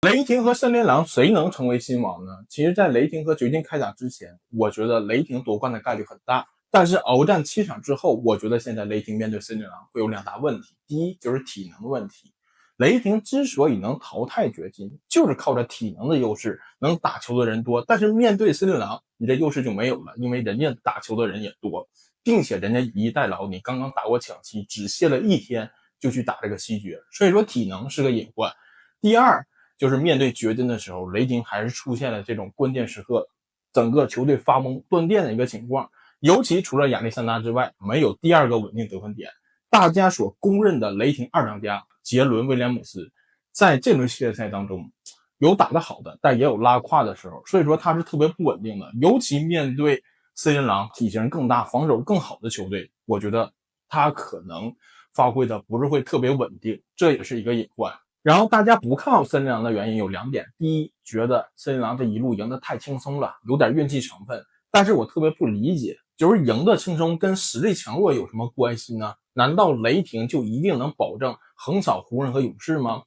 雷霆和森林狼谁能成为新王呢？其实，在雷霆和掘金开打之前，我觉得雷霆夺冠的概率很大。但是鏖战7场之后，我觉得现在雷霆面对森林狼会有2大问题。第一就是体能问题，雷霆之所以能淘汰掘金，就是靠着体能的优势，能打球的人多。但是面对森林狼，你这优势就没有了，因为人家打球的人也多，并且人家以逸待劳，你刚刚打过抢七，只歇了1天就去打这个西决，所以说体能是个隐患。第二就是面对掘金的时候，雷霆还是出现了这种关键时刻整个球队发懵断电的一个情况，尤其除了亚历山大之外，没有第二个稳定得分点。大家所公认的雷霆二当家杰伦威廉姆斯，在这轮系列赛当中有打得好的，但也有拉胯的时候，所以说他是特别不稳定的。尤其面对森林狼体型更大、防守更好的球队，我觉得他可能发挥的不是会特别稳定，这也是一个隐患。然后大家不看好森林狼的原因有2点，第一，觉得森林狼这一路赢得太轻松了，有点运气成分。但是我特别不理解，就是赢得轻松跟实力强弱有什么关系呢？难道雷霆就一定能保证横扫湖人和勇士吗？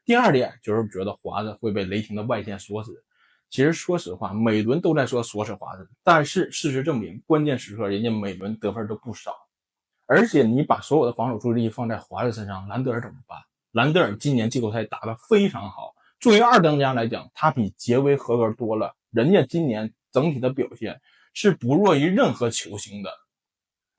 第二点就是觉得华子会被雷霆的外线锁死。其实说实话，每轮都在说锁死华子，但是事实证明，关键时刻人家每轮得分都不少。而且你把所有的防守注意力放在华子身上，兰德尔怎么办？兰德尔今年季后赛打得非常好，作为二当家来讲，他比杰威合格多了。人家今年整体的表现是不弱于任何球星的。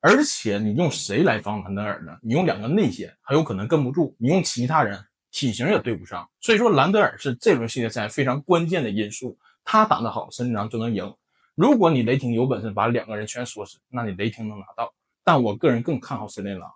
而且你用谁来防兰德尔呢？你用2个内线很有可能跟不住，你用其他人体型也对不上。所以说兰德尔是这轮系列赛非常关键的因素，他打得好，森林狼就能赢。如果你雷霆有本事把2个人全锁死，那你雷霆能拿到。但我个人更看好森林狼。